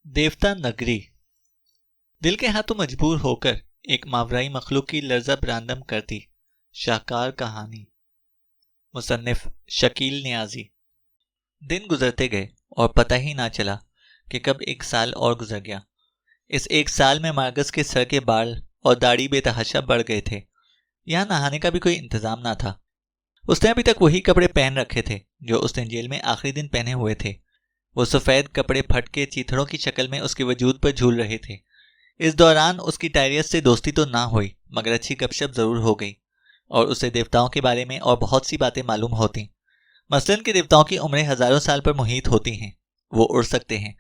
देवता नगरी। दिल के हाथों मजबूर होकर एक मावराई मखलूक की लर्जा बरामदम करती शाहकार कहानी। मुसन्निफ शकील नियाजी। दिन गुजरते गए और पता ही ना चला कि कब एक साल और गुजर गया। इस एक साल में मार्गस के सर के बाल और दाढ़ी बेतहाशा बढ़ गए थे। यहाँ नहाने का भी कोई इंतजाम ना था। उसने अभी तक वही कपड़े पहन रखे थे जो उसने जेल में आखिरी दिन पहने हुए थे। वो सफ़ेद कपड़े फट के चीथड़ों की शक्ल में उसके वजूद पर झूल रहे थे। इस दौरान उसकी टायरियस से दोस्ती तो ना हुई मगर अच्छी गपशप जरूर हो गई और उसे देवताओं के बारे में और बहुत सी बातें मालूम होती। मसलन के देवताओं की उम्रें हजारों साल पर मुहित होती हैं। वो उड़ सकते हैं,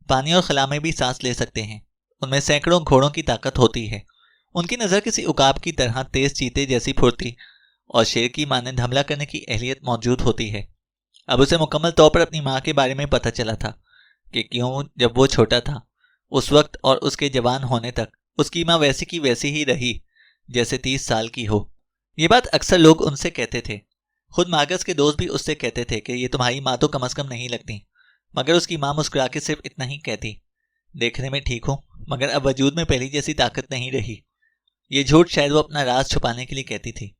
पानी और खला में भी सांस ले सकते हैं। उनमें सैकड़ों घोड़ों की ताकत होती है। उनकी नज़र किसी उकाब की तरह तेज चीते जैसी फुर्ती और शेर की मानंद हमला करने की अहलियत मौजूद होती है। अब उसे मुकम्मल तौर पर अपनी माँ के बारे में पता चला था कि क्यों जब वो छोटा था उस वक्त और उसके जवान होने तक उसकी माँ वैसी की वैसी ही रही जैसे 30 साल की हो। ये बात अक्सर लोग उनसे कहते थे। खुद मार्गस के दोस्त भी उससे कहते थे कि ये तुम्हारी माँ तो कम अज़ कम नहीं लगती। मगर उसकी माँ मुस्कुरा के सिर्फ इतना ही कहती, देखने में ठीक हो मगर अब वजूद में पहली जैसी ताकत नहीं रही। ये झूठ शायद वो अपना राज छुपाने के लिए कहती थी।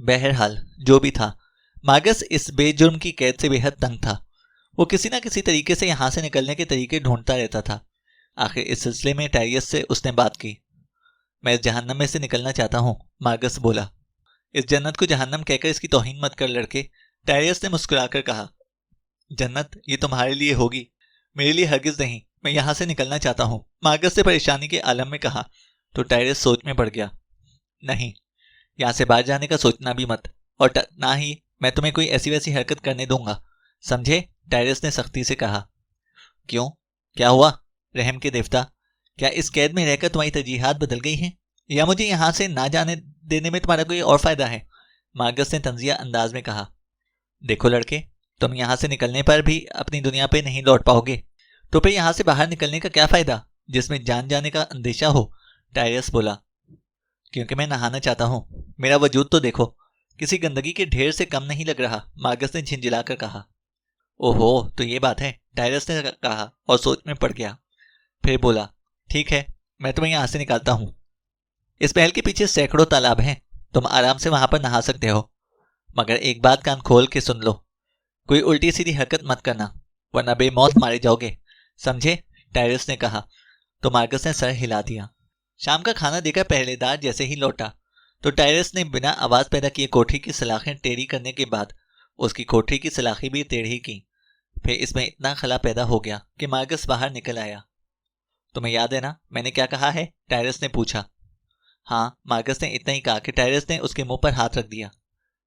बहरहाल जो भी था, मार्गस इस बेजुर्म की कैद से बेहद तंग था। वो किसी न किसी तरीके से यहाँ से निकलने के तरीके ढूंढता रहता था। आखिर इस सिलसिले में टायरियस से उसने बात की। मैं इस जहन्नम में से निकलना चाहता हूँ, मार्गस बोला। इस जन्नत को जहन्नम कहकर इसकी तौहीन मत कर लड़के, टायरियस ने मुस्कुराकर कहा। जन्नत ये तुम्हारे लिए होगी, मेरे लिए हरगिज नहीं। मैं यहाँ से निकलना चाहता हूँ, मार्गस से परेशानी के आलम में कहा। तो टायरियस सोच में पड़ गया। नहीं, यहाँ से बाहर जाने का सोचना भी मत, और ना ही मैं तुम्हें कोई ऐसी वैसी हरकत करने दूंगा, समझे? टायरियस ने सख्ती से कहा। क्यों, क्या हुआ रहम के देवता? क्या इस कैद में रहकर तुम्हारी तरजीहात बदल गई हैं, या मुझे यहाँ से ना जाने देने में तुम्हारा कोई और फायदा है? मार्गस ने तंजिया अंदाज में कहा। देखो लड़के, तुम यहाँ से निकलने पर भी अपनी दुनिया पे नहीं लौट पाओगे, तो फिर यहाँ से बाहर निकलने का क्या फायदा जिसमें जान जाने का अंदेशा हो? टायरियस बोला। क्योंकि मैं नहाना चाहता हूँ। मेरा वजूद तो देखो, किसी गंदगी के ढेर से कम नहीं लग रहा, मार्गस ने झिंझिलाकर कहा। ओहो, तो ये बात है, टायरियस ने कहा और सोच में पड़ गया। फिर बोला, ठीक है, मैं तुम्हें यहाँ से निकालता हूँ। इस महल के पीछे सैकड़ों तालाब हैं, तुम आराम से वहां पर नहा सकते हो। मगर एक बात कान खोल के सुन लो, कोई उल्टी सीधी हरकत मत करना वरना बेमौत मारे जाओगे, समझे? टायरियस ने कहा। तो मार्गस ने सर हिला दिया। शाम का खाना देकर पहरेदार जैसे ही लौटा तो टायरियस ने बिना आवाज पैदा किए कोठरी की सलाखें टेढ़ी करने के बाद उसकी कोठरी की सलाखें भी टेढ़ी की। फिर इसमें इतना खला पैदा हो गया कि मार्गस बाहर निकल आया। तुम्हें याद है ना मैंने क्या कहा है? टायरियस ने पूछा। हाँ, मार्गस ने इतना ही कहा कि टायरियस ने उसके मुंह पर हाथ रख दिया।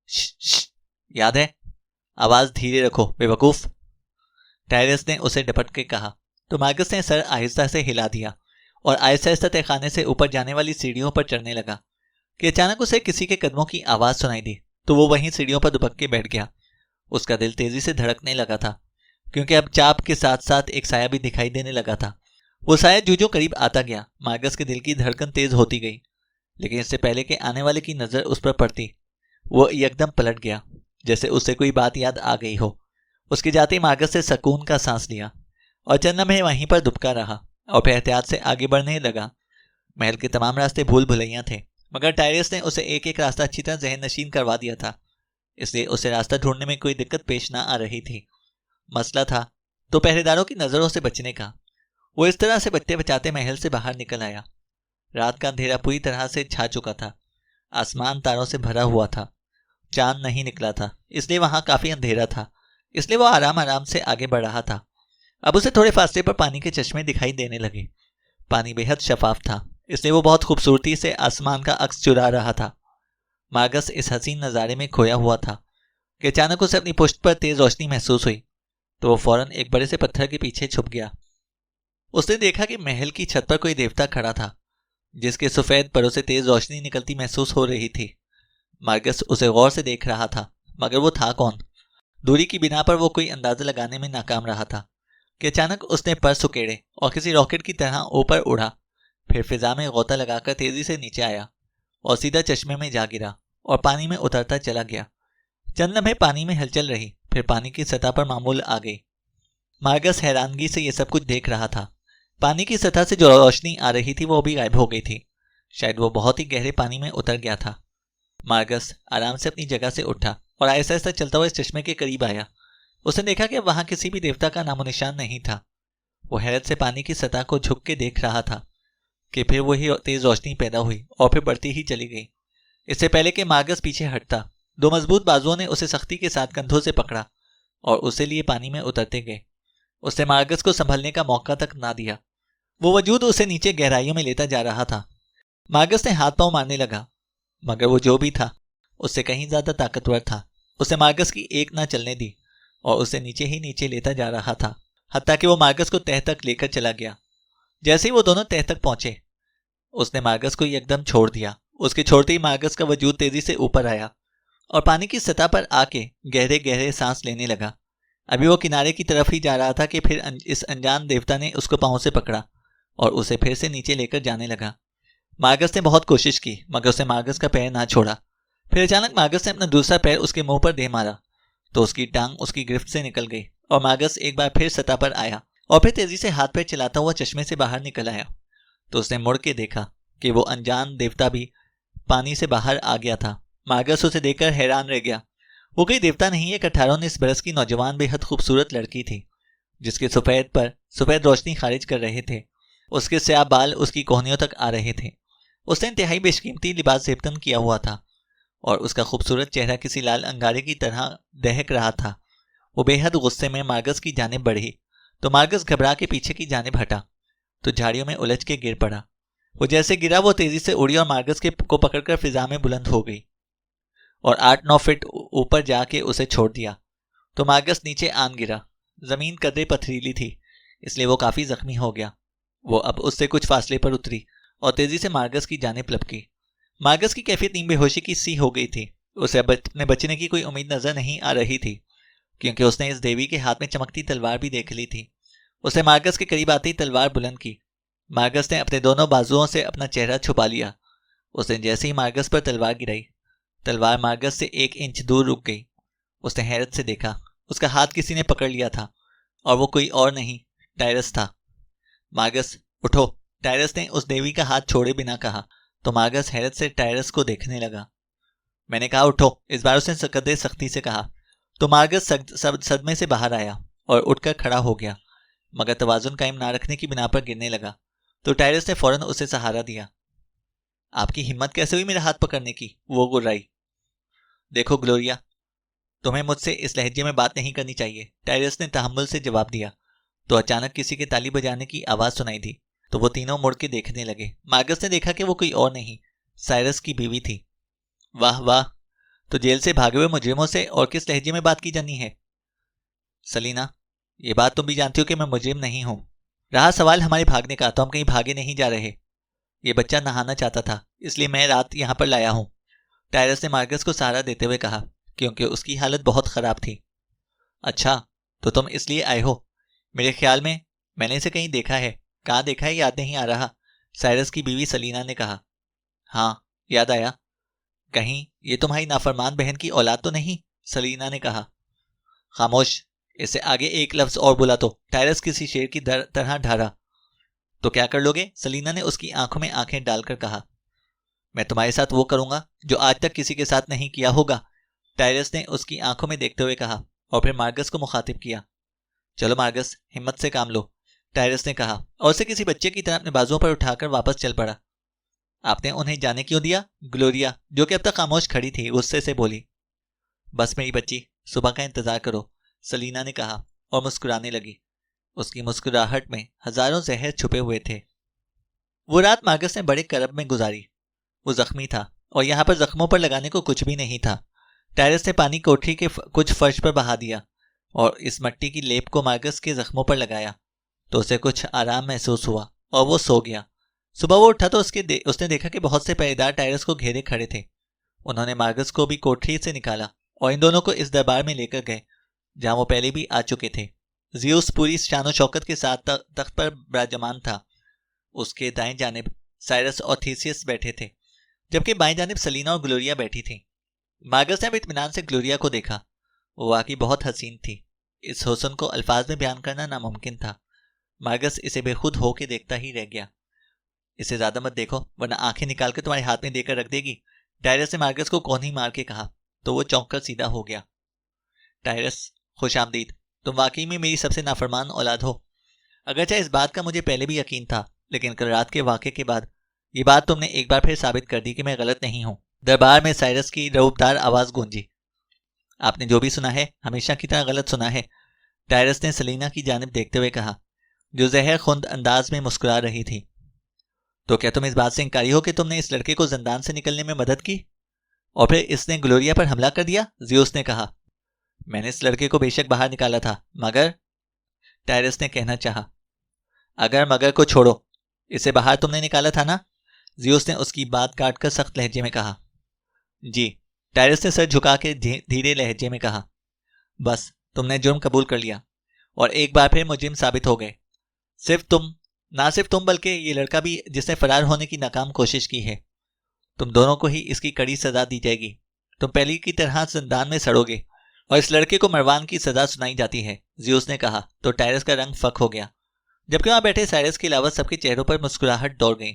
श, याद है? आवाज धीरे रखो बेवकूफ, टायरियस ने उसे डपट के कहा। तो मार्गस ने सर आहिस्ता से हिला दिया और आहिस्ता आहिस्ता तहखाने से ऊपर जाने वाली सीढ़ियों पर चढ़ने लगा कि अचानक उसे किसी के कदमों की आवाज सुनाई दी। तो वो वहीं सीढ़ियों पर दुबक के बैठ गया। उसका दिल तेजी से धड़कने लगा था क्योंकि अब चाप के साथ साथ एक साया भी दिखाई देने लगा था। वो साया जो करीब आता गया, मार्गस के दिल की धड़कन तेज होती गई। लेकिन इससे पहले कि आने वाले की नजर उस पर पड़ती, वो एकदम पलट गया जैसे उसे कोई बात याद आ गई हो। उसके जाते ही मार्गस से सुकून का सांस लिया और चंद लम्हे वहीं पर दुबका रहा और फिर एहतियात से आगे बढ़ने लगा। महल के तमाम रास्ते भूल भुलैया थे मगर टायरियस ने उसे एक एक रास्ता अच्छी तरह जहन नशीन करवा दिया था, इसलिए उसे रास्ता ढूंढने में कोई दिक्कत पेश ना आ रही थी। मसला था तो पहरेदारों की नजरों से बचने का। वो इस तरह से बचते बचाते महल से बाहर निकल आया। रात का अंधेरा पूरी तरह से छा चुका था। आसमान तारों से भरा हुआ था। चांद नहीं निकला था, इसलिए वहां काफी अंधेरा था। इसलिए वो आराम आराम से आगे बढ़ रहा था। अब उसे थोड़े फासले पर पानी के चश्मे दिखाई देने लगे। पानी बेहद शफाफ था, इसलिए वो बहुत खूबसूरती से आसमान का अक्स चुरा रहा था। मार्गस इस हसीन नज़ारे में खोया हुआ था कि अचानक उसे अपनी पुश्त पर तेज रोशनी महसूस हुई। तो वो फौरन एक बड़े से पत्थर के पीछे छुप गया। उसने देखा कि महल की छत पर कोई देवता खड़ा था जिसके सफेद परों से तेज रोशनी निकलती महसूस हो रही थी। मार्गस उसे गौर से देख रहा था मगर वो था कौन? दूरी की बिना पर वो कोई अंदाजा लगाने में नाकाम रहा था कि अचानक उसने पर सुकेड़े और किसी रॉकेट की तरह ऊपर उड़ा, फिर फिजा में गोता लगाकर तेजी से नीचे आया और सीधा चश्मे में जा गिरा और पानी में उतरता चला गया। चंद लम्हे पानी में हलचल रही, फिर पानी की सतह पर मामूल आ गई। मार्गस हैरानगी से यह सब कुछ देख रहा था। पानी की सतह से जो रोशनी आ रही थी वो भी गायब हो गई थी। शायद वो बहुत ही गहरे पानी में उतर गया था। मार्गस आराम से अपनी जगह से उठा और आहिस्ता आहिस्ता चलता हुआ इस चश्मे के करीब आया। उसने देखा कि वहां किसी भी देवता का नामो निशान नहीं था। वो हैरत से पानी की सतह को झुक के देख रहा था कि फिर वही तेज रोशनी पैदा हुई और फिर बढ़ती ही चली गई। इससे पहले कि मार्गस पीछे हटता, दो मजबूत बाजुओं ने उसे सख्ती के साथ कंधों से पकड़ा और उसे लिए पानी में उतरते गए। उसने मार्गस को संभलने का मौका तक ना दिया। वो वजूद उसे नीचे गहराइयों में लेता जा रहा था। मार्गस ने हाथ पांव मारने लगा, मगर वो जो भी था उससे कहीं ज्यादा ताकतवर था। उसे मार्गस की एक ना चलने दी और उसे नीचे ही नीचे लेता जा रहा था, हत्ता कि वो मार्गस को तह तक लेकर चला गया। जैसे ही वो दोनों तह तक पहुंचे, उसने मार्गस को एकदम छोड़ दिया। उसके छोड़ते ही मार्गस का वजूद तेजी से ऊपर आया और पानी की सतह पर आके गहरे गहरे सांस लेने लगा। अभी वो किनारे की तरफ ही जा रहा था कि फिर इस अनजान देवता ने उसको पांव से पकड़ा और उसे फिर से नीचे लेकर जाने लगा। मार्गस ने बहुत कोशिश की, मगर उसने मार्गस का पैर ना छोड़ा। फिर अचानक मार्गस ने अपना दूसरा पैर उसके मुंह पर दे मारा तो उसकी टांग उसकी गिरफ्त से निकल गई और मार्गस एक बार फिर सतह पर आया और फिर तेजी से हाथ पैर चलाता हुआ चश्मे से बाहर निकल आया। तो उसने मुड़ के देखा कि वो अनजान देवता भी पानी से बाहर आ गया था। मार्गस उसे देखकर हैरान रह गया। वो कोई देवता नहीं, एक 18-19 बरस की नौजवान बेहद खूबसूरत लड़की थी, जिसके सफेद रोशनी खारिज कर रहे थे। उसके स्याह बाल उसकी कोहनियों तक आ रहे थे। उसने इंतहाई बेशकीमती लिबास जेबतन किया हुआ था और उसका खूबसूरत चेहरा किसी लाल अंगारे की तरह दहक रहा था। वो बेहद गुस्से में मार्गस की जानिब बढ़ी तो मार्गस घबरा के पीछे की जानिब हटा तो झाड़ियों में उलझ के गिर पड़ा। वो जैसे गिरा वो तेजी से उड़ी और मार्गस को पकड़कर फिजा में बुलंद हो गई और 8-9 फीट ऊपर जाके उसे छोड़ दिया। तो मार्गस नीचे आन गिरा। जमीन कदरे पथरीली थी, इसलिए वो काफी जख्मी हो गया। वो अब उससे कुछ फासले पर उतरी और तेजी से मार्गस की जानिब लपकी। मार्गस की कैफियत नीम बेहोशी की सी हो गई थी। उसे अब अपने बचने की कोई उम्मीद नजर नहीं आ रही थी, क्योंकि उसने इस देवी के हाथ में चमकती तलवार भी देख ली थी। उसने मार्गस के करीब आते ही तलवार बुलंद की। मार्गस ने अपने दोनों बाजुओं से अपना चेहरा छुपा लिया। उसने जैसे ही मार्गस पर तलवार गिराई, तलवार मार्गस से 1 इंच दूर रुक गई। उसने हैरत से देखा, उसका हाथ किसी ने पकड़ लिया था और वो कोई और नहीं, टायरस था। मार्गस उठो, टायरस ने उस देवी का हाथ छोड़े बिना कहा। तो मार्गस हैरत से टायरस को देखने लगा। मैंने कहा उठो, इस बार उसने कदरे सख्ती से कहा। तो मार्गस सदमे से बाहर आया और उठकर खड़ा हो गया, मगर तवाजुन कायम ना रखने की बिना पर गिरने लगा। तो टायरस ने फौरन उसे सहारा दिया। आपकी हिम्मत कैसे हुई मेरा हाथ पकड़ने की? वो गुर्राई। देखो ग्लोरिया, तुम्हें मुझसे इस लहजे में बात नहीं करनी चाहिए, टायरस ने तहम्मुल से जवाब दिया। तो अचानक किसी के ताली बजाने की आवाज सुनाई दी तो वो तीनों मुड़ के देखने लगे। मार्गस ने देखा कि वो कोई और नहीं, साइरस की बीवी थी। वाह वाह, तो जेल से भागे हुए मुजरिमों से और किस लहजे में बात की जानी है? सलीना, ये बात तुम भी जानती हो कि मैं मुजरिम नहीं हूं। रहा सवाल हमारे भागने का, तो हम कहीं भागे नहीं जा रहे। ये बच्चा नहाना चाहता था, इसलिए मैं रात यहां पर लाया हूं, टायरस ने मार्गस को सहारा देते हुए कहा, क्योंकि उसकी हालत बहुत खराब थी। अच्छा, तो तुम इसलिए आए हो? मेरे ख्याल में मैंने इसे कहीं देखा है। कहाँ देखा है याद नहीं आ रहा, साइरस की बीवी सलीना ने कहा। हाँ, याद आया। कहीं ये तुम्हारी नाफरमान बहन की औलाद तो नहीं? सलीना ने कहा। खामोश, इससे आगे एक लफ्ज और बोला तो, टायरस किसी शेर की तरह ढारा। तो क्या कर लोगे? सलीना ने उसकी आंखों में आंखें डालकर कहा। मैं तुम्हारे साथ वो करूंगा जो आज तक किसी के साथ नहीं किया होगा, टायरस ने उसकी आंखों में देखते हुए कहा और फिर मार्गस को मुखातिब किया। चलो मार्गस, हिम्मत से काम लो, टायरस ने कहा और उसे किसी बच्चे की तरह अपने बाजुओं पर उठाकर वापस चल पड़ा। आपने उन्हें जाने क्यों दिया? ग्लोरिया, जो कि अब तक खामोश खड़ी थी, गुस्से से बोली। बस मेरी बच्ची, सुबह का इंतजार करो, सलीना ने कहा और मुस्कुराने लगी। उसकी मुस्कुराहट में हजारों जहर छुपे हुए थे। वो रात मार्गस ने बड़े करब में गुजारी। वो जख्मी था और यहाँ पर जख्मों पर लगाने को कुछ भी नहीं था। टायरस ने पानी कोठरी के कुछ फर्श पर बहा दिया और इस मिट्टी की लेप को मार्गस के जख्मों पर लगाया तो उसे कुछ आराम महसूस हुआ और वो सो गया। सुबह वो उठा तो उसने देखा कि बहुत से पहरेदार टायरस को घेरे खड़े थे। उन्होंने मार्गस को भी कोठरी से निकाला और इन दोनों को इस दरबार में लेकर गए जहां वो पहले भी आ चुके थे। जियूस पूरी शानो शौकत के साथ तख्त पर विराजमान था। उसके दाएं जानिब साइरस और थीसियस बैठे थे, जबकि बाएं जानिब सलीना और ग्लोरिया बैठी थी। मार्गस ने इत्मीनान से ग्लोरिया को देखा। वो वाकई बहुत हसीन थी। इस हुस्न को अल्फाज में बयान करना नामुमकिन था। मार्गस इसे बेखुद होके देखता ही रह गया। इसे ज्यादा मत देखो वरना आंखें निकाल कर तुम्हारे हाथ में देकर रख देगी, टायरस ने मार्गस को कौन ही मार के कहा। तो वो चौंक कर सीधा हो गया। टायरस, खुश आमदीद। तुम वाकई में मेरी सबसे नाफरमान औलाद हो। अगरचे इस बात का मुझे पहले भी यकीन था, लेकिन कल रात के वाक़े के बाद ये बात तुमने एक बार फिर साबित कर दी कि मैं गलत नहीं हूं। दरबार में साइरस की रऊबदार आवाज गूंजी। आपने जो भी सुना है हमेशा की तरह गलत सुना है, टायरस ने सलीना की जानिब देखते हुए कहा, जो जहर खुंद अंदाज में मुस्कुरा रही थी। तो क्या तुम इस बात से इंकारी हो कि तुमने इस लड़के को जिंदान से निकलने में मदद की और फिर इसने ग्लोरिया पर हमला कर दिया? जियोस ने कहा। मैंने इस लड़के को बेशक बाहर निकाला था, मगर, टायरस ने कहना चाहा। अगर मगर को छोड़ो, इसे बाहर तुमने निकाला था ना? जियोस ने उसकी बात काटकर सख्त लहजे में कहा। जी, टायरस ने सर झुका के धीरे लहजे में कहा। बस तुमने जुर्म कबूल कर लिया और एक बार फिर मुजरिम साबित हो गए। ना सिर्फ तुम बल्कि ये लड़का भी, जिसने फरार होने की नाकाम कोशिश की है। तुम दोनों को ही इसकी कड़ी सजा दी जाएगी। तुम पहले की तरह जिंदान में सड़ोगे और इस लड़के को मरवान की सजा सुनाई जाती है, जियोस ने कहा। तो टायरस का रंग फक हो गया, जबकि वहां बैठे साइरस के अलावा सबके चेहरों पर मुस्कुराहट दौड़ गई।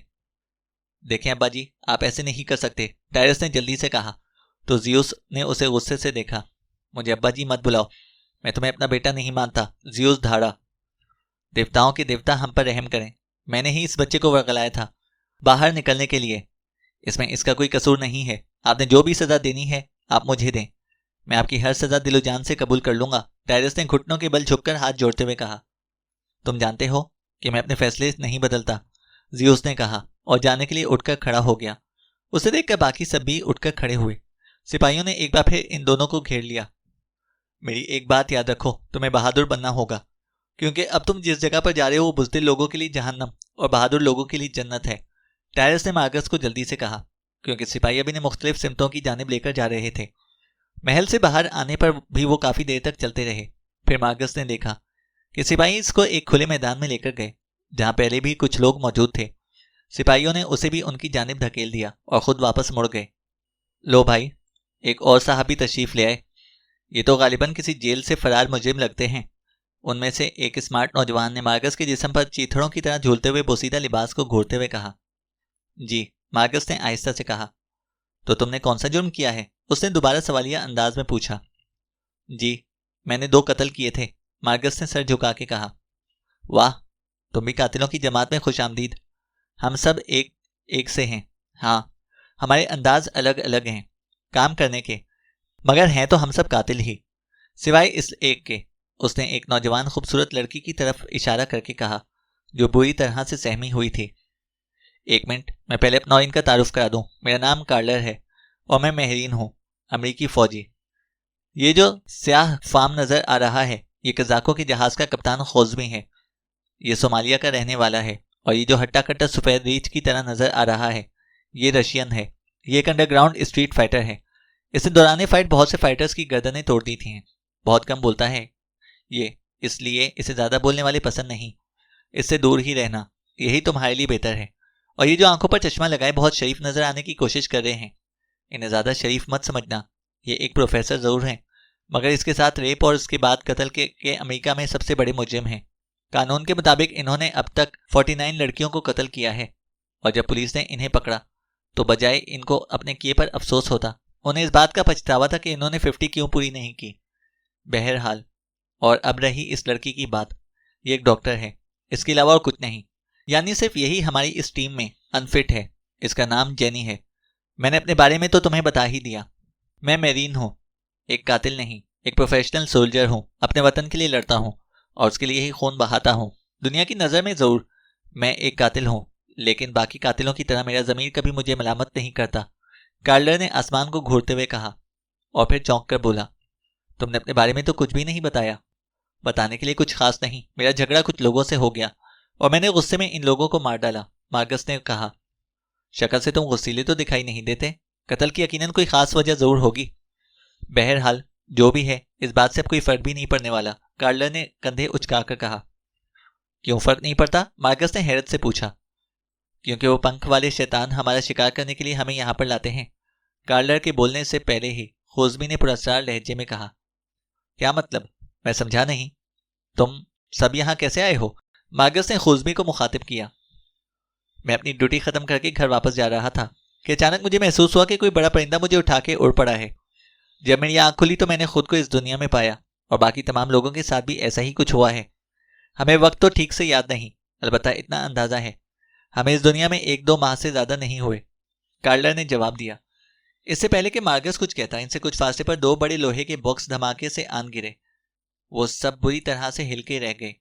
देखें अब्बा जी, आप ऐसे नहीं कर सकते, टायरस ने जल्दी से कहा। तो जियोस ने उसे गुस्से से देखा। मुझे अब्बा जी मत बुलाओ, मैं तुम्हें अपना बेटा नहीं मानता, जियोस धाड़ा। देवताओं के देवता हम पर रहम करें, मैंने ही इस बच्चे को वर्गलाया था बाहर निकलने के लिए। इसमें इसका कोई कसूर नहीं है। आपने जो भी सजा देनी है आप मुझे दें, मैं आपकी हर सजा दिलो जान से कबूल कर लूंगा, टायरस ने घुटनों के बल झुककर हाथ जोड़ते हुए कहा। तुम जानते हो कि मैं अपने फैसले नहीं बदलता, जियोस ने कहा और जाने के लिए उठकर खड़ा हो गया। उसे देखकर बाकी सब भी उठकर खड़े हुए। सिपाहियों ने एक बार फिर इन दोनों को घेर लिया। मेरी एक बात याद रखो, तुम्हें बहादुर बनना होगा, क्योंकि अब तुम जिस जगह पर जा रहे हो वो बुज़दिल लोगों के लिए जहन्नम और बहादुर लोगों के लिए जन्नत है, टायरस ने मार्गस को जल्दी से कहा, क्योंकि सिपाही अभी ने मुख्तलिफ सिमतों की जानिब लेकर जा रहे थे। महल से बाहर आने पर भी वो काफी देर तक चलते रहे। फिर मार्गस ने देखा कि सिपाही इसको एक खुले मैदान में लेकर गए, जहां पहले भी कुछ लोग मौजूद थे। सिपाहियों ने उसे भी उनकी जानिब धकेल दिया और खुद वापस मुड़ गए। लो भाई, एक और साहबी तशरीफ ले आए। ये तो गालिबन किसी जेल से फरार मुजरिम लगते हैं। उनमें से एक स्मार्ट नौजवान ने मार्गस के जिस्म पर चीथड़ों की तरह झूलते हुए बोसीदा लिबास को घूरते हुए कहा। जी, मार्गस ने आहिस्ता से कहा। तो तुमने कौन सा जुर्म किया है? उसने दोबारा सवालिया अंदाज में पूछा। जी, मैंने 2 कत्ल किए थे, मार्गस ने सर झुका के कहा। वाह, तुम भी कातिलों की जमात में खुश आमदीद। हम सब एक से हैं। हाँ, हमारे अंदाज अलग अलग हैं काम करने के, मगर हैं तो हम सब कातिल ही, सिवाय इस एक के। उसने एक नौजवान खूबसूरत लड़की की तरफ इशारा करके कहा, जो बुरी तरह से सहमी हुई थी। 1 मिनट, मैं पहले अपना इनका तारुफ करा दूं। मेरा नाम कार्लर है और मैं महरीन हूं, अमरीकी फौजी। ये जो स्याह फार्म नजर आ रहा है, ये कजाकों के जहाज का कप्तान खोजबी है। ये सोमालिया का रहने वाला है। और ये जो हट्टा कट्टा सफेद रीछ की तरह नजर आ रहा है, ये रशियन है। ये एक अंडरग्राउंड स्ट्रीट फाइटर है। इसने दौरान फाइट बहुत से फाइटर्स की गर्दनें तोड़ दी थी। बहुत कम बोलता है ये, इसलिए इसे ज्यादा बोलने वाले पसंद नहीं। इससे दूर ही रहना, यही तुम्हारे लिए बेहतर है। और ये जो आंखों पर चश्मा लगाए बहुत शरीफ नजर आने की कोशिश कर रहे हैं, इन्हें ज्यादा शरीफ मत समझना। ये एक प्रोफेसर जरूर हैं, मगर इसके साथ रेप और उसके बाद कत्ल के अमेरिका में सबसे बड़े मुजरिम हैं। कानून के मुताबिक इन्होंने अब तक 49 लड़कियों को कत्ल किया है। और जब पुलिस ने इन्हें पकड़ा तो बजाय इनको अपने किए पर अफसोस होता, उन्हें इस बात का पछतावा था कि इन्होंने 50 क्यों पूरी नहीं की। बहरहाल, और अब रही इस लड़की की बात, ये एक डॉक्टर है, इसके अलावा और कुछ नहीं। यानी सिर्फ यही हमारी इस टीम में अनफिट है। इसका नाम जेनी है। मैंने अपने बारे में तो तुम्हें बता ही दिया। मैं मेरीन हूँ, एक कातिल नहीं, एक प्रोफेशनल सोल्जर हूँ। अपने वतन के लिए लड़ता हूँ और उसके लिए ही खून बहाता हूँ। दुनिया की नज़र में जरूर मैं एक कातिल हूँ, लेकिन बाकी कातिलों की तरह मेरा ज़मीर कभी मुझे मलामत नहीं करता, कार्लर ने आसमान को घूरते हुए कहा। और फिर चौंक कर बोला, तुमने अपने बारे में तो कुछ भी नहीं बताया। बताने के लिए कुछ खास नहीं, मेरा झगड़ा कुछ लोगों से हो गया और मैंने गुस्से में इन लोगों को मार डाला, मार्गस ने कहा। शक्ल से तुम गुस्सीले तो दिखाई नहीं देते। कत्ल की यकीनन कोई खास वजह जरूर होगी। बहरहाल, जो भी है, इस बात से अब कोई फर्क भी नहीं पड़ने वाला, कार्लर ने कंधे उचकाकर कहा। क्यों फर्क नहीं पड़ता? मार्गस ने हैरत से पूछा। क्योंकि वो पंख वाले शैतान हमारा शिकार करने के लिए हमें यहाँ पर लाते हैं, कार्लर के बोलने से पहले ही खोजबी ने पुरस्कार लहजे में कहा। क्या मतलब? मैं समझा नहीं। तुम सब यहाँ कैसे आए हो? मार्गस ने खुशबी को मुखातिब किया। मैं अपनी ड्यूटी खत्म करके घर वापस जा रहा था कि अचानक मुझे महसूस हुआ कि कोई बड़ा परिंदा मुझे उठा के उड़ पड़ा है। जब मेरी आंख खुली तो मैंने खुद को इस दुनिया में पाया और बाकी तमाम लोगों के साथ भी ऐसा ही कुछ हुआ है। हमें वक्त तो ठीक से याद नहीं, अलबत्ता इतना अंदाजा है हमें इस दुनिया में 1-2 माह से ज्यादा नहीं हुए, कार्लर ने जवाब दिया। इससे पहले कि मार्गस कुछ कहता, इनसे कुछ फासले पर 2 बड़े लोहे के बॉक्स धमाके से आन गिरे। वो सब बुरी तरह से हिल के रह गए,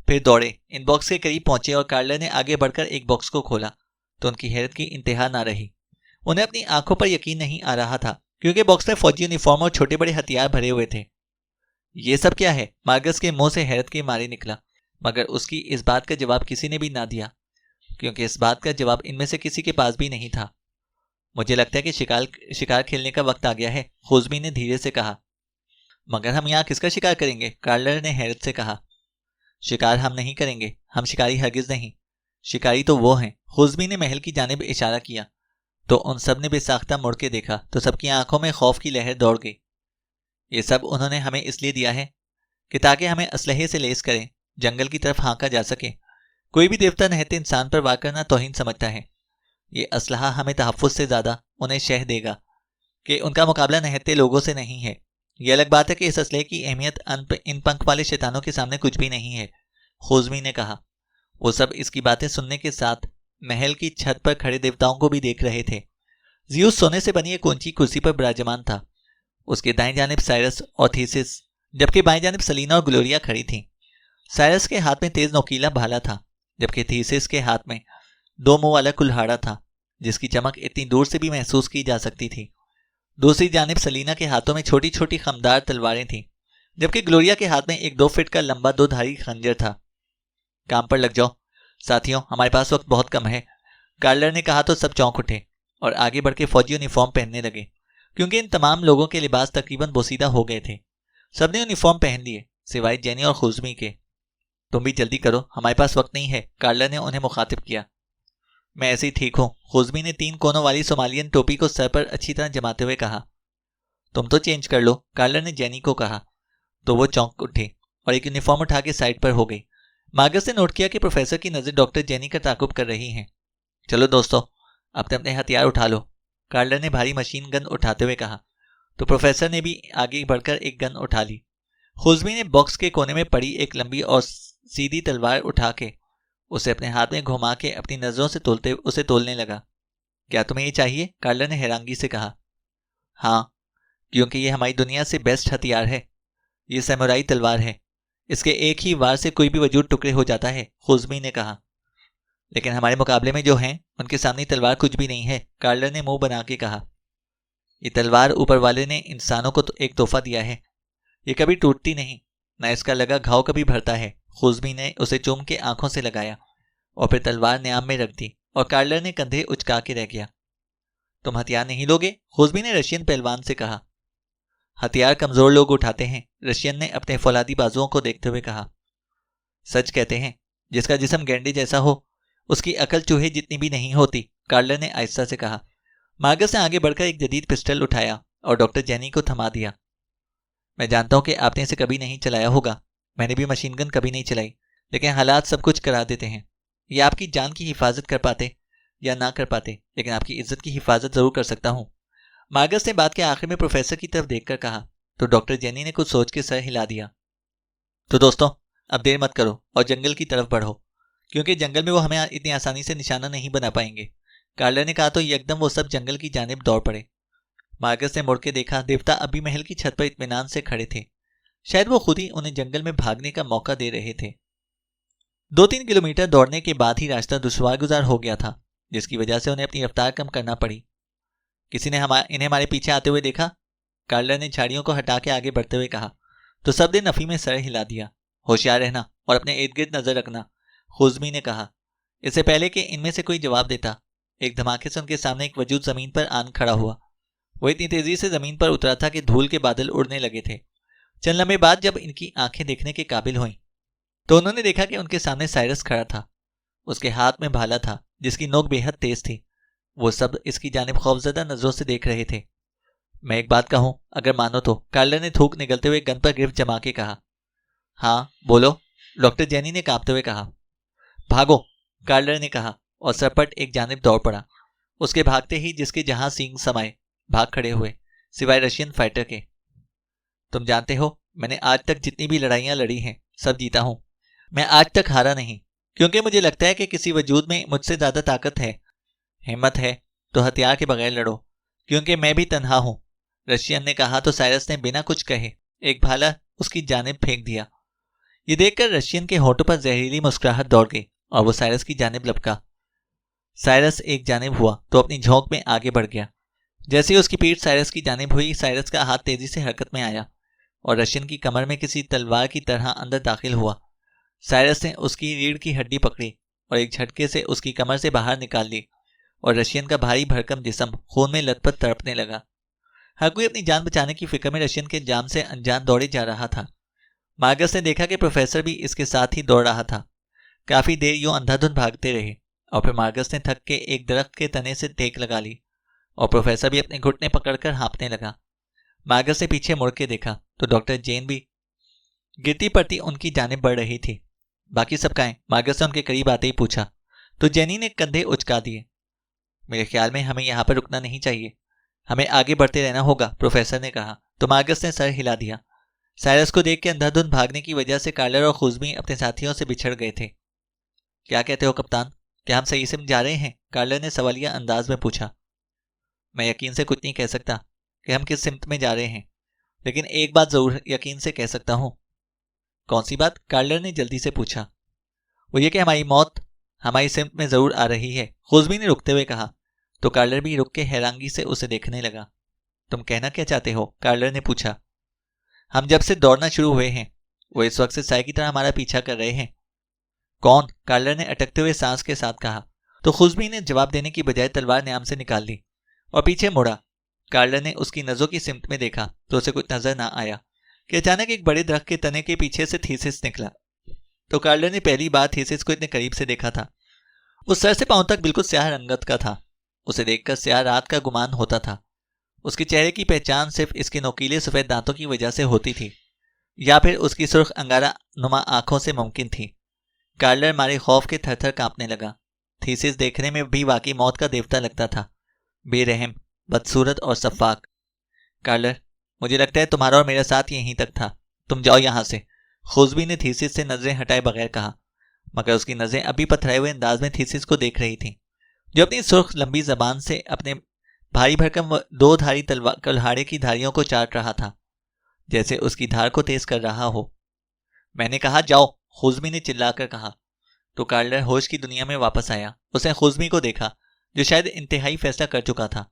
फिर दौड़े इन बॉक्स के करीब पहुंचे और कार्लर ने आगे बढ़कर एक बॉक्स को खोला तो उनकी हैरत की इंतहा ना रही। उन्हें अपनी आंखों पर यकीन नहीं आ रहा था क्योंकि बॉक्स में फौजी यूनिफॉर्म और छोटे बड़े हथियार भरे हुए थे। ये सब क्या है? मार्गस के मुंह से हैरत के मारे निकला, मगर उसकी इस बात का जवाब किसी ने भी ना दिया क्योंकि इस बात का जवाब इनमें से किसी के पास भी नहीं था। मुझे लगता है कि शिकार खेलने का वक्त आ गया है, खुशबी ने धीरे से कहा। मगर हम यहाँ किसका शिकार करेंगे? कार्लर ने हैरत से कहा। शिकार हम नहीं करेंगे, हम शिकारी हरगिज नहीं, शिकारी तो वो हैं। खुशबी ने महल की जानिब इशारा किया तो उन सब ने बेसाख्ता मुड़ के देखा तो सबकी आंखों में खौफ की लहर दौड़ गई। ये सब उन्होंने हमें इसलिए दिया है कि ताकि हमें असलहे से लेस करें, जंगल की तरफ हाँका जा सके। कोई भी देवता नहते इंसान पर वार करना तौहीन समझता है। ये असलहा हमें तहफ़्फ़ुज़ से ज़्यादा उन्हें शह देगा कि उनका मुकाबला नहते लोगों से नहीं है। ये अलग बात है कि इस असलहे की अहमियत इन पंख वाले शैतानों के सामने कुछ भी नहीं है, खुशबी ने कहा। वो सब इसकी बातें सुनने के साथ महल की छत पर खड़े देवताओं को भी देख रहे थे। ज़्यूस सोने से बनी एक ऊंची कुर्सी पर विराजमान था। उसके दाएं जानिब साइरस और थीसिस, जबकि बाएं जानिब सलीना और ग्लोरिया खड़ी थीं। साइरस के हाथ में तेज नोकीला भाला था, जबकि थीसिस के हाथ में 2 मुंह वाला कुल्हाड़ा था जिसकी चमक इतनी दूर से भी महसूस की जा सकती थी। दूसरी जानिब सलीना के हाथों में छोटी छोटी खमदार तलवारें थीं, जबकि ग्लोरिया के हाथ में एक 2 फीट का लंबा 2 धारी खंजर था। काम पर लग जाओ साथियों, हमारे पास वक्त बहुत कम है, कार्लर ने कहा तो सब चौंक उठे और आगे बढ़ के फौजी यूनिफॉर्म पहनने लगे क्योंकि इन तमाम लोगों के लिबास तकरीबन बोसीदा हो गए थे। सबने यूनिफॉर्म पहन लिए सिवाय जेनी और खुशबी के। तुम भी जल्दी करो, हमारे पास वक्त नहीं है, कार्लर ने उन्हें मुखातिब किया। मैं ऐसे ही ठीक हूं, खुशबी ने 3 कोनों वाली सोमालियन टोपी को सर पर अच्छी तरह जमाते हुए कहा। तुम तो चेंज कर लो, कार्लर ने जेनी को कहा तो वो चौंक उठी और एक यूनिफॉर्म उठा के साइड पर हो गई। मार्गस ने नोट किया कि प्रोफेसर की नजर डॉक्टर जेनी का ताकुब कर रही है। चलो दोस्तों, अपने अपने हथियार उठा लो, कार्लर ने भारी मशीन गन उठाते हुए कहा तो प्रोफेसर ने भी आगे बढ़कर एक गन उठा ली। खुशबी ने बॉक्स के कोने में पड़ी एक लंबी और सीधी तलवार उठा के उसे अपने हाथ में घुमा के अपनी नजरों से उसे तोलने लगा। क्या तुम्हें ये चाहिए? कार्लर ने हैरानगी से कहा। हाँ, क्योंकि ये हमारी दुनिया से बेस्ट हथियार है। ये सैमुराई तलवार है, इसके एक ही वार से कोई भी वजूद टुकड़े हो जाता है, खुशबी ने कहा। लेकिन हमारे मुकाबले में जो हैं उनके सामने तलवार कुछ भी नहीं है, कार्लर ने मुंह बना के कहा। ये तलवार ऊपर वाले ने इंसानों को तो एक तोहफा दिया है, ये कभी टूटती नहीं, न इसका लगा घाव कभी भरता है। खुशबी ने उसे चूम के आंखों से लगाया और फिर तलवार न्याम में रख दी और कार्लर ने कंधे उचका के रह गया। तुम हथियार नहीं लोगे? खुशबी ने रशियन पहलवान से कहा। हथियार कमजोर लोग उठाते हैं, रशियन ने अपने फौलादी बाजुओं को देखते हुए कहा। सच कहते हैं, जिसका जिस्म गेंडे जैसा हो उसकी अकल चूहे जितनी भी नहीं होती, कार्लर ने आहिस्ता से कहा। मार्गस ने आगे बढ़कर एक जदीद पिस्टल उठाया और डॉक्टर जेनी को थमा दिया। मैं जानता हूं कि आपने इसे कभी नहीं चलाया होगा, मैंने भी मशीन गन कभी नहीं चलाई, लेकिन हालात सब कुछ करा देते हैं। ये आपकी जान की हिफाजत कर पाते या ना कर पाते, लेकिन आपकी इज्जत की हिफाजत जरूर कर सकता हूं। मार्गस ने बात के आखिर में प्रोफेसर की तरफ देखकर कहा तो डॉक्टर जेनी ने कुछ सोच के सर हिला दिया। तो दोस्तों, अब देर मत करो और जंगल की तरफ बढ़ो, क्योंकि जंगल में वो हमें इतनी आसानी से निशाना नहीं बना पाएंगे। कार्लर ने कहा तो एकदम वो सब जंगल की जानिब दौड़ पड़े। मार्गस ने मुड़ के देखा, देवता अभी महल की छत पर इत्मीनान से खड़े थे। शायद वो खुद ही उन्हें जंगल में भागने का मौका दे रहे थे। 2-3 किलोमीटर दौड़ने के बाद ही रास्ता दुश्वार गुजार हो गया था, जिसकी वजह से उन्हें अपनी रफ्तार कम करना पड़ी। किसी ने इन्हें हमारे पीछे आते हुए देखा? कार्लर ने झाड़ियों को हटा के आगे बढ़ते हुए कहा तो सब ने नफी में सर हिला दिया। होशियार रहना और अपने इर्द गिर्द नजर रखना, खुशबी ने कहा। इससे पहले कि इनमें से कोई जवाब देता, एक धमाके से उनके सामने एक वजूद जमीन पर आन खड़ा हुआ। वो इतनी तेजी से जमीन पर उतरा था कि धूल के बादल उड़ने लगे थे। चंद लम्हे बाद जब इनकी आंखें देखने के काबिल हुईं तो उन्होंने देखा कि उनके सामने साइरस खड़ा था। उसके हाथ में भाला था जिसकी नोक बेहद तेज थी। वो सब इसकी जानिब खौफजदा नजरों से देख रहे थे। मैं एक बात कहूं, अगर मानो तो, कार्लर ने थूक निगलते हुए गन पर गिरफ्त जमा के कहा। हाँ बोलो, डॉक्टर जेनी ने कांपते हुए कहा। भागो, कार्लर ने कहा और सरपट एक जानिब दौड़ पड़ा। उसके भागते ही जिसके जहां सींग समाये भाग खड़े हुए, सिवाय रशियन फाइटर के। तुम जानते हो, मैंने आज तक जितनी भी लड़ाइयां लड़ी हैं सब जीता हूं। मैं आज तक हारा नहीं, क्योंकि मुझे लगता है कि किसी वजूद में मुझसे ज्यादा ताकत है। हिम्मत है तो हथियार के बगैर लड़ो, क्योंकि मैं भी तन्हा हूं। रशियन ने कहा तो साइरस ने बिना कुछ कहे एक भाला उसकी जानिब फेंक दिया। ये देखकर रशियन के होठों पर जहरीली मुस्कुराहट दौड़ गई और वो साइरस की जानिब लपका। साइरस एक जानिब हुआ तो अपनी झोंक में आगे बढ़ गया। जैसे ही उसकी पीठ साइरस की जानिब हुई, साइरस का हाथ तेजी से हरकत में आया और रशियन की कमर में किसी तलवार की तरह अंदर दाखिल हुआ। साइरस ने उसकी रीढ़ की हड्डी पकड़ी और एक झटके से उसकी कमर से बाहर निकाल ली और रशियन का भारी भरकम जिस्म खून में लथपथ तड़पने लगा। हर कोई अपनी जान बचाने की फिक्र में रशियन के जाम से अनजान दौड़े जा रहा था। मार्गस ने देखा कि प्रोफेसर भी इसके साथ ही दौड़ रहा था। काफी देर यूं अंधाधुंध भागते रहे और फिर मार्गस ने थक के एक दरख्त के तने से टेक लगा ली और प्रोफेसर भी अपने घुटने पकड़कर हाँफने लगा। मार्गस ने पीछे मुड़ के देखा तो डॉक्टर जेन भी गिरती पड़ती उनकी जानिब बढ़ रही थी। बाकी सब कहें? मार्गस ने उनके करीब आते ही पूछा तो जेनी ने कंधे उचका दिए। मेरे ख्याल में हमें यहाँ पर रुकना नहीं चाहिए, हमें आगे बढ़ते रहना होगा, प्रोफेसर ने कहा। तो मार्गस ने सर हिला दिया। साइरस को देख के अंधाधुंध भागने की वजह से कार्लर और खुशबी अपने साथियों से बिछड़ गए थे। क्या कहते हो कप्तान, क्या हम सही से जा रहे हैं? कार्लर ने सवालिया अंदाज में पूछा। मैं यकीन से कुछ नहीं कह सकता कि हम किस सिमत में जा रहे हैं, लेकिन एक बात जरूर यकीन से कह सकता हूं। कौन सी बात? कार्लर ने जल्दी से पूछा। वो ये कि हमारी मौत हमारी सिमत में जरूर आ रही है, खुशबी ने रुकते हुए कहा। तो कार्लर भी रुक के हैरानगी से उसे देखने लगा। तुम कहना क्या चाहते हो? कार्लर ने पूछा। हम जब से दौड़ना शुरू हुए हैं वो इस वक्त से साय की तरह हमारा पीछा कर रहे हैं। कौन? कार्लर ने अटकते हुए सांस के साथ कहा। तो खुशबी ने जवाब देने की बजाय तलवार न्याम से निकाल ली और पीछे मुड़ा। कार्लर ने उसकी नजरों की सिमत में देखा तो उसे कुछ नजर ना आया कि अचानक एक बड़े दरख्त के तने के पीछे से थीसिस निकला। तो कार्लर ने पहली बार थीसिस को इतने करीब से देखा था। उस सर से पांव तक बिल्कुल स्याह रंगत का था। उसे देखकर स्याह रात का गुमान होता था। उसके चेहरे की पहचान सिर्फ इसके नोकीले सफेद दांतों की वजह से होती थी या फिर उसकी सुर्ख अंगारा नुमा आंखों से मुमकिन थी। कार्लर मारे खौफ के थरथर कांपने लगा। थीसिस देखने में भी वाकई मौत का देवता लगता था, बेरहम, बदसूरत और सफाक। कार्लर, मुझे लगता है तुम्हारा और मेरा साथ यहीं तक था, तुम जाओ यहां से, खुशबी ने थीसिस से नजरें हटाए बगैर कहा। मगर उसकी नजरें अभी पथराए हुए अंदाज में थीसिस को देख रही थीं, जो अपनी सुर्ख लंबी जबान से अपने भारी भरकम दो धारी तलवार कुल्हाड़े की धारियों को चाट रहा था, जैसे उसकी धार को तेज कर रहा हो। मैंने कहा जाओ, खुशबी ने चिल्लाकर कहा। तो कार्लर होश की दुनिया में वापस आया। उसने खुशबी को देखा जो शायद इंतहाई फैसला कर चुका था।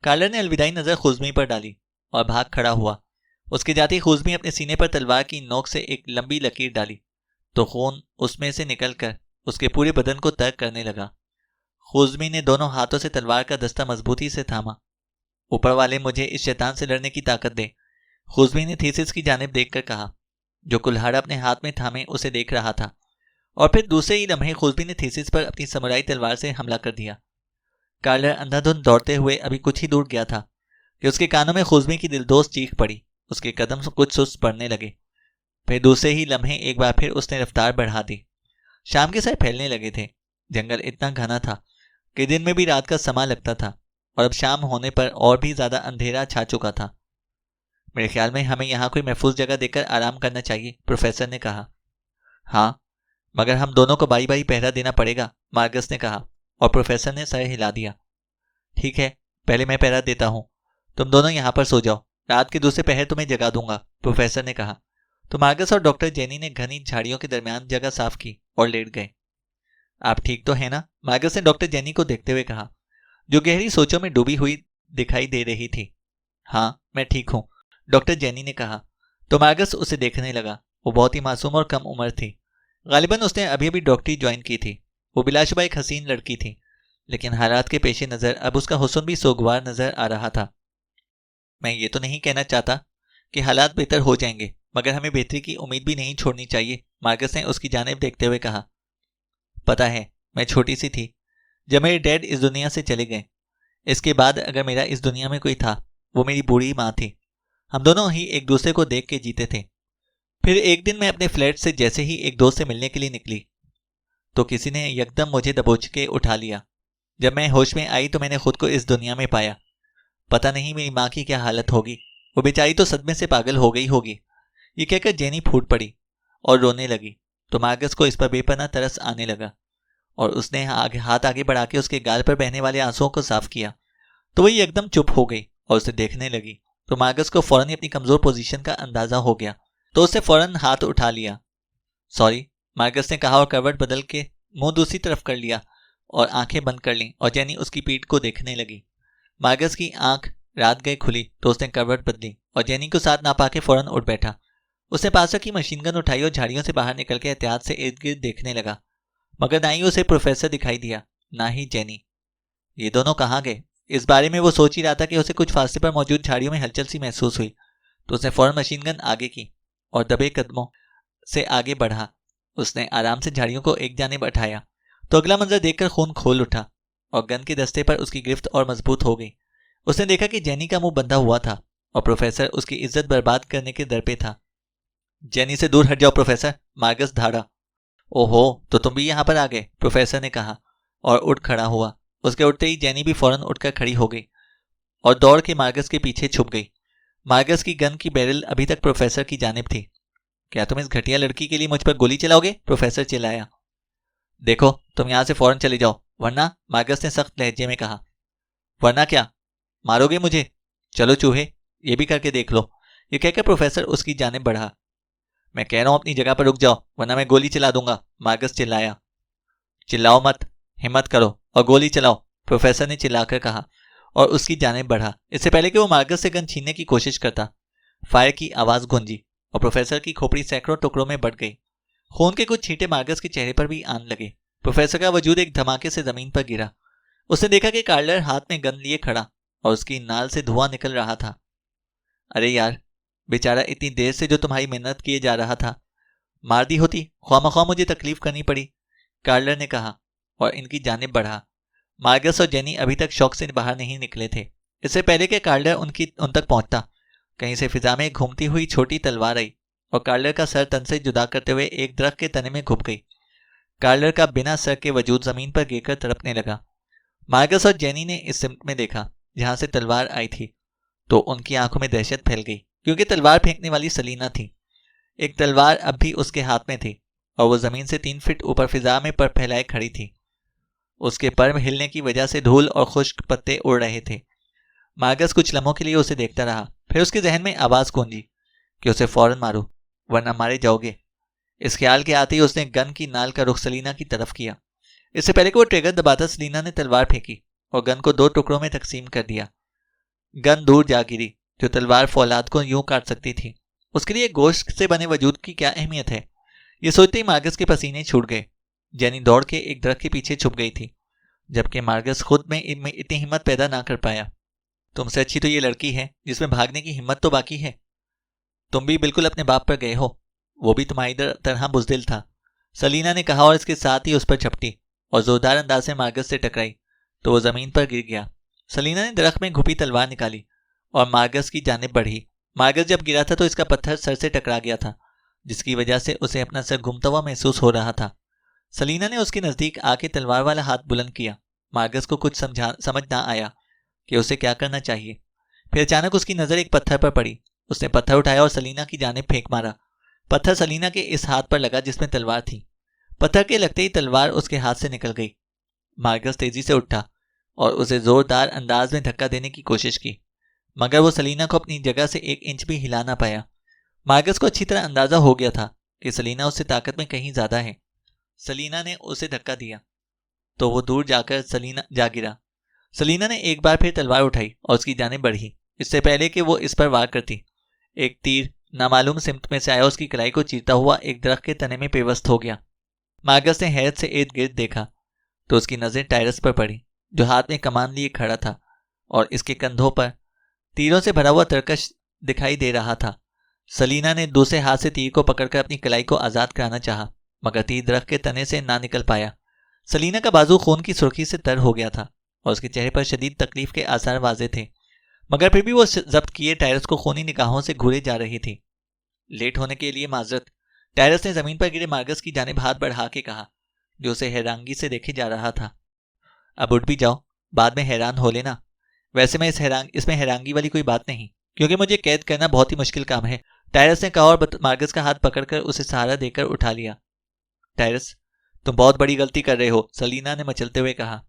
कार्लर ने अलविदाई नजर खुशबी पर डाली और भाग खड़ा हुआ। उसके जाते ही खुशबी अपने सीने पर तलवार की नोक से एक लंबी लकीर डाली तो खून उसमें से निकलकर उसके पूरे बदन को तर्क करने लगा। खुशबी ने दोनों हाथों से तलवार का दस्ता मजबूती से थामा। ऊपर वाले मुझे इस शैतान से लड़ने की ताकत दे, खुशबी ने थीसिस की जानिब देखकर कहा, जो कुल्हाड़ा अपने हाथ में थामे उसे देख रहा था। और फिर दूसरे ही लम्हे खुशबी ने थीसिस पर अपनी समुराई तलवार से हमला कर दिया। कार्लर अंधाधुंध दौड़ते हुए अभी कुछ ही दूर गया था कि उसके कानों में खुशबी की दिलदोज चीख पड़ी। उसके कदम कुछ सुस्त पड़ने लगे। फिर दूसरे ही लम्हे एक बार फिर उसने रफ्तार बढ़ा दी। शाम के साय फैलने लगे थे। जंगल इतना घना था कि दिन में भी रात का समा लगता था और अब शाम होने पर और भी ज्यादा अंधेरा छा चुका था। मेरे ख्याल में हमें यहाँ कोई महफूज जगह देकर आराम करना चाहिए, प्रोफेसर ने कहा। हाँ, मगर हम दोनों को बारी बारी पहरा देना पड़ेगा, मार्गस ने कहा और प्रोफेसर ने सर हिला दिया। ठीक है, पहले मैं पहरा देता हूँ, तुम दोनों यहाँ पर सो जाओ, रात के दूसरे पहर तुम्हें जगा दूंगा, प्रोफेसर ने कहा। तो मार्गस और डॉक्टर जेनी ने घनी झाड़ियों के दरमियान जगह साफ की और लेट गए। आप ठीक तो है ना? मार्गस ने डॉक्टर जेनी को देखते हुए कहा, जो गहरी सोचों में डूबी हुई दिखाई दे रही थी। हाँ, मैं ठीक हूँ, डॉक्टर जेनी ने कहा। तो मार्गस उसे देखने लगा। वो बहुत ही मासूम और कम उम्र थी। गालिबन उसने अभी अभी डॉक्टरी ज्वाइन की थी। वो बिलाशुबा एक हसीन लड़की थी, लेकिन हालात के पेश नज़र अब उसका हुस्न भी सोगवार नजर आ रहा था। मैं ये तो नहीं कहना चाहता कि हालात बेहतर हो जाएंगे, मगर हमें बेहतरी की उम्मीद भी नहीं छोड़नी चाहिए, मार्गस ने उसकी जानिब देखते हुए कहा। पता है, मैं छोटी सी थी जब मेरे डैड इस दुनिया से चले गए। इसके बाद अगर मेरा इस दुनिया में कोई था, वो मेरी बूढ़ी माँ थी। हम दोनों ही एक दूसरे को देख के जीते थे। फिर एक दिन मैं अपने फ्लैट से जैसे ही एक दोस्त से मिलने के लिए निकली, तो किसी ने यकदम मुझे दबोच के उठा लिया। जब मैं होश में आई तो मैंने खुद को इस दुनिया में पाया। पता नहीं मेरी माँ की क्या हालत होगी, वो बेचारी तो सदमे से पागल हो गई होगी। ये कहकर जेनी फूट पड़ी और रोने लगी। तो मार्गस को इस पर बेपनाह तरस आने लगा और उसने हाथ आगे बढ़ा के उसके गाल पर बहने वाले आंसुओं को साफ किया। तो वही एकदम चुप हो गई और उसे देखने लगी। तो मार्गस को फौरन ही अपनी कमजोर पोजीशन का अंदाजा हो गया, तो उसने फौरन हाथ उठा लिया। सॉरी, मार्गस ने कहा और करवट बदल के मुंह दूसरी तरफ कर लिया और आंखें बंद कर लीं और जेनी उसकी पीठ को देखने लगी। मार्गस की आंख रात गए खुली तो उसने करवट बदली और जेनी को साथ ना पाके फौरन उठ बैठा। उसने पास की मशीन गन उठाई और झाड़ियों से बाहर निकल के एहतियात से इर्द गिर्द देखने लगा, मगर ना ही उसे प्रोफेसर दिखाई दिया ना ही जेनी। ये दोनों कहाँ गए, इस बारे में वो सोच ही रहा था कि उसे कुछ फासले पर मौजूद झाड़ियों में हलचल सी महसूस हुई। तो उसने फौरन मशीन गन आगे की और दबे कदमों से आगे बढ़ा। उसने आराम से झाड़ियों को एक जानिब उठाया तो अगला मंजर देखकर खून खोल उठा और गन के दस्ते पर उसकी गिरफ्त और मजबूत हो गई। उसने देखा कि जेनी का मुंह बंधा हुआ था और प्रोफेसर उसकी इज्जत बर्बाद करने के दर पे था। जेनी से दूर हट जाओ प्रोफेसर, मार्गस धाड़ा। ओहो, तो तुम भी यहाँ पर आ गए, प्रोफेसर ने कहा और उठ खड़ा हुआ। उसके उठते ही जेनी भी फौरन उठकर खड़ी हो गई और दौड़ के मार्गस के पीछे छुप गई। मार्गस की गन की बैरल अभी तक प्रोफेसर की जानिब थी। क्या तुम इस घटिया लड़की के लिए मुझ पर गोली चलाओगे, प्रोफेसर चिल्लाया। देखो, तुम यहां से फौरन चले जाओ वरना, मार्गस ने सख्त लहजे में कहा। वरना क्या, मारोगे मुझे? चलो चूहे, ये भी करके देख लो। ये कहकर प्रोफेसर उसकी जानिब बढ़ा। मैं कह रहा हूं अपनी जगह पर रुक जाओ वरना मैं गोली चला दूंगा, मार्गस चिल्लाया। चिल्लाओ मत, हिम्मत करो और गोली चलाओ, प्रोफेसर ने चिल्लाकर कहा और उसकी जानिब बढ़ा। इससे पहले कि वो मार्गस से गन छीनने की कोशिश करता, फायर की आवाज गूंजी और प्रोफेसर की खोपड़ी सैकड़ों टुकड़ों में बढ़ गई। खून के कुछ छींटे मार्गस के चेहरे पर भी आने लगे। प्रोफेसर का वजूद एक धमाके से जमीन पर गिरा। उसने देखा कि कार्लर हाथ में गन लिए खड़ा और उसकी नाल से धुआं निकल रहा था। अरे यार, बेचारा इतनी देर से जो तुम्हारी मेहनत किए जा रहा था, मार दी होती, ख्वामख्वाह मुझे तकलीफ करनी पड़ी, कार्लर ने कहा और इनकी जानिब बढ़ा। मार्गस और जेनी अभी तक शौक से बाहर नहीं निकले थे। इससे पहले कि कार्लर उन तक पहुंचता, कहीं से फिजा में घूमती हुई छोटी तलवार आई और कार्लर का सर तन से जुदा करते हुए एक दरख्त के तने में घुप गई। कार्लर का बिना सर के वजूद जमीन पर गिरकर तड़पने लगा। मार्गस और जेनी ने इस सिमत में देखा जहां से तलवार आई थी तो उनकी आंखों में दहशत फैल गई, क्योंकि तलवार फेंकने वाली सलीना थी। एक तलवार अब भी उसके हाथ में थी और वो जमीन से 3 फीट ऊपर फिजा में पर फैलाए खड़ी थी। उसके पर हिलने की वजह से धूल और खुश्क पत्ते उड़ रहे थे। मार्गस कुछ लम्हों के लिए उसे देखता रहा, फिर उसके जहन में आवाज गूंजी कि उसे फौरन मारो वरना मारे जाओगे। इस ख्याल के आते ही उसने गन की नाल का रुख सलीना की तरफ किया। इससे पहले कि वो ट्रिगर दबाता, सलीना ने तलवार फेंकी और गन को 2 टुकड़ों में तकसीम कर दिया। गन दूर जा गिरी। जो तलवार फौलाद को यूं काट सकती थी, उसके लिए गोश्त से बने वजूद की क्या अहमियत है। ये सोचते ही मार्गस के पसीने छूट गए। जेनी दौड़ के एक दरख्त के पीछे छुप गई थी, जबकि मार्गस खुद में इतनी हिम्मत पैदा ना कर पाया। तुमसे अच्छी तो ये लड़की है जिसमें भागने की हिम्मत तो बाकी है। तुम भी बिल्कुल अपने बाप पर गए हो, वो भी तुम्हारी तरह बुजदिल था, सलीना ने कहा और इसके साथ ही उस पर झपटी और जोरदार अंदाज से मार्गस से टकराई तो वो जमीन पर गिर गया। सलीना ने दरख्त में घुपी तलवार निकाली और मार्गस की जानिब बढ़ी। मार्गस जब गिरा था तो इसका पत्थर सर से टकरा गया था, जिसकी वजह से उसे अपना सर घूमता हुआ महसूस हो रहा था। सलीना ने उसके नजदीक आके तलवार वाला हाथ बुलंद किया। मार्गस को कुछ समझ ना आया कि उसे क्या करना चाहिए। फिर अचानक उसकी नजर एक पत्थर पर पड़ी। उसने पत्थर उठाया और सलीना की जानिब फेंक मारा। पत्थर सलीना के इस हाथ पर लगा जिसमें तलवार थी। पत्थर के लगते ही तलवार उसके हाथ से निकल गई। मार्गस तेजी से उठा और उसे जोरदार अंदाज में धक्का देने की कोशिश की, मगर वो सलीना को अपनी जगह से 1 इंच भी हिला ना पाया। मार्गस को अच्छी तरह अंदाजा हो गया था कि सलीना उससे ताकत में कहीं ज्यादा है। सलीना ने उसे धक्का दिया तो वो दूर जाकर सलीना जा गिरा। सलीना ने एक बार फिर तलवार उठाई और उसकी जानिब बढ़ी। इससे पहले कि वो इस पर वार करती, एक तीर नामालूम सिमत में से आया, उसकी कलाई को चीरता हुआ एक दरख्त के तने में पेवस्त हो गया। मार्गस ने हैरत से इर्द गिर्द देखा तो उसकी नजर टायरस पर पड़ी, जो हाथ में कमान लिए खड़ा था और इसके कंधों पर तीरों से भरा हुआ तरकश दिखाई दे रहा था। सलीना ने दूसरे हाथ से तीर को पकड़कर अपनी कलाई को आजाद कराना चाहा, मगर तीर दरख्त के तने से ना निकल पाया। सलीना का बाजू खून की सुर्खी से तर हो गया था और उसके चेहरे पर शदीद तकलीफ के आसार वाजे थे, मगर फिर भी वो जब्त किए टायरस को खूनी निगाहों से घूरे जा रही थी। लेट होने के लिए माजरत, टायरस ने जमीन पर गिरे मार्गस की जानिब हाथ बढ़ा के कहा। जो उसे हैरानगी से देखे जा रहा था। अब उठ भी जाओ, बाद में हैरान हो लेना। वैसे मैं इसमें हैरानगी वाली कोई बात नहीं, क्योंकि मुझे कैद करना बहुत ही मुश्किल काम है, टायरस ने कहा और मार्गस का हाथ पकड़कर उसे सहारा देकर उठा लिया। टायरस, तुम बहुत बड़ी गलती कर रहे हो, सलीना ने मचलते हुए कहा।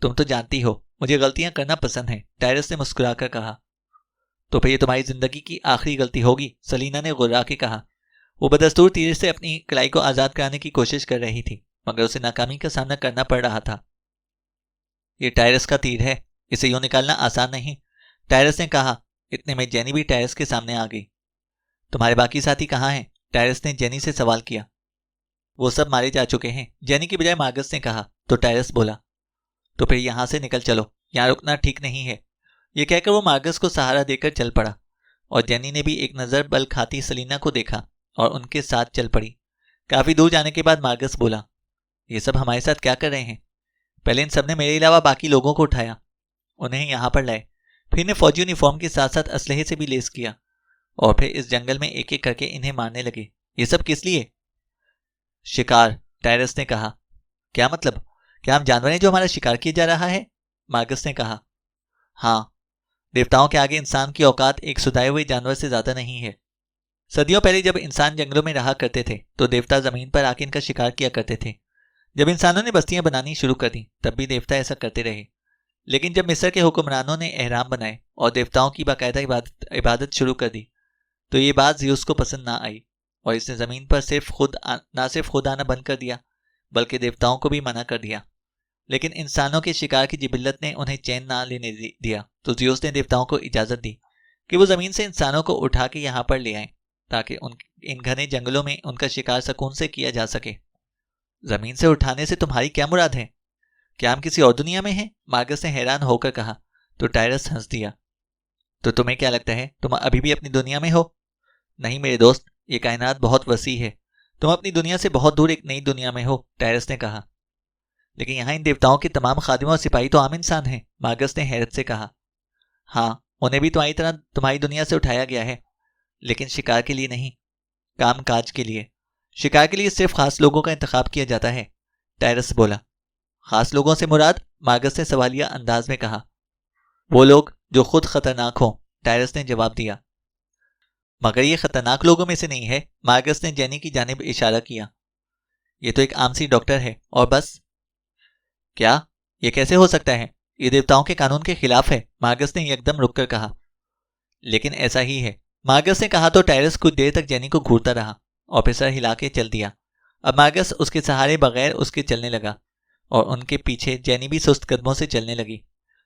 तुम तो जानती हो मुझे गलतियां करना पसंद है, टायरस ने मुस्कुराकर कहा। तो फिर ये तुम्हारी जिंदगी की आखिरी गलती होगी, सलीना ने गुर्रा के कहा। वो बदस्तूर तीर से अपनी कलाई को आजाद कराने की कोशिश कर रही थी, मगर उसे नाकामी का सामना करना पड़ रहा था। ये टायरस का तीर है, इसे यूं निकालना आसान नहीं, टायरस ने कहा। इतने में जेनी भी टायरस के सामने आ गई। तुम्हारे बाकी साथी कहाँ हैं? टायरस ने जेनी से सवाल किया। वो सब मारे जा चुके हैं, जेनी की बजाय मार्गस ने कहा। तो टायरस बोला, तो फिर यहां से निकल चलो, यहां रुकना ठीक नहीं है। यह कहकर वो मार्गस को सहारा देकर चल पड़ा, और जेनी ने भी एक नजर बल खाती सलीना को देखा और उनके साथ चल पड़ी। काफी दूर जाने के बाद मार्गस बोला, ये सब हमारे साथ क्या कर रहे हैं? पहले इन सब ने मेरे अलावा बाकी लोगों को उठाया, उन्हें यहां पर लाए, फिर इन्हें फौजी यूनिफॉर्म के साथ साथ असलहे से भी लेस किया, और फिर इस जंगल में एक एक करके इन्हें मारने लगे। ये सब किस लिए? शिकार, टायरस ने कहा। क्या मतलब? क्या हम जानवर हैं जो हमारा शिकार किया जा रहा है? मार्गस ने कहा। हाँ, देवताओं के आगे इंसान की औकात एक सुधाए हुए जानवर से ज्यादा नहीं है। सदियों पहले जब इंसान जंगलों में रहा करते थे तो देवता जमीन पर आके इनका शिकार किया करते थे। जब इंसानों ने बस्तियां बनानी शुरू कर दी तब भी देवता ऐसा करते रहे, लेकिन जब मिस्र के हुक्मरानों ने एहराम बनाए और देवताओं की बाकायदा इबादत शुरू कर दी तो ये बात ज़्यूस को पसंद ना आई, और इसने जमीन पर ना सिर्फ खुद आना बंद कर दिया बल्कि देवताओं को भी मना कर दिया। लेकिन इंसानों के शिकार की जिबिल्लत ने उन्हें चैन ना लेने दिया, तो ज़्यूस ने देवताओं को इजाजत दी कि वो जमीन से इंसानों को उठा के यहाँ पर ले आए, ताकि इन घने जंगलों में उनका शिकार सुकून से किया जा सके। जमीन से उठाने से तुम्हारी क्या मुराद है? क्या हम किसी और दुनिया में हैं? मार्गस ने हैरान होकर कहा। तो टायरस हंस दिया। तो तुम्हें क्या लगता है तुम अभी भी अपनी दुनिया में हो? नहीं मेरे दोस्त, ये कायनात बहुत वसी है, तुम अपनी दुनिया से बहुत दूर एक नई दुनिया में हो, टायरस ने कहा। लेकिन यहाँ इन देवताओं के तमाम खादिमों और सिपाही तो आम इंसान हैं, मार्गस ने हैरत से कहा। हाँ, उन्हें भी तुम्हारी तरह तुम्हारी दुनिया से उठाया गया है, लेकिन शिकार के लिए नहीं, काम काज के लिए। शिकार के लिए सिर्फ खास लोगों का इंतखाब किया जाता है, टायरस बोला। खास लोगों से मुराद? मार्गस ने सवालिया अंदाज में कहा। वो लोग जो खुद खतरनाक हों, टायरस ने जवाब दिया। मगर ये खतरनाक लोगों में से नहीं है, मार्गस ने जेनी की जानिब इशारा किया। ये तो एक आम सी डॉक्टर है और बस। क्या? ये कैसे हो सकता है? ये देवताओं के कानून के खिलाफ है, मार्गस ने एकदम रुककर कहा। लेकिन ऐसा ही है, मार्गस ने कहा तो टायरस कुछ देर तक जेनी को घूरता रहा और फिर सर हिला के चल दिया। अब मार्गस उसके सहारे बगैर उसके चलने लगा और उनके पीछे जेनी भी सुस्त कदमों से चलने लगी।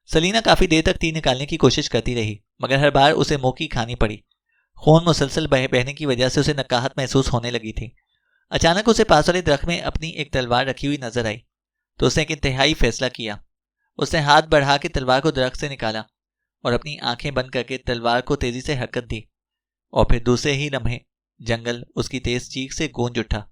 सलीना काफी देर तक तीर निकालने की कोशिश करती रही, मगर हर बार उसे मौकी खानी पड़ी। खून मुसलसल बहने की वजह से उसे नकाहत महसूस होने लगी थी। अचानक उसे पास वाले दरख्त में अपनी एक तलवार रखी हुई नजर आई, तो उसने एक इंतहाई फैसला किया। उसने हाथ बढ़ा के तलवार को दरख्त से निकाला और अपनी आंखें बंद करके तलवार को तेजी से हरकत दी, और फिर दूसरे ही लम्हे जंगल उसकी तेज चीख से गूंज उठा।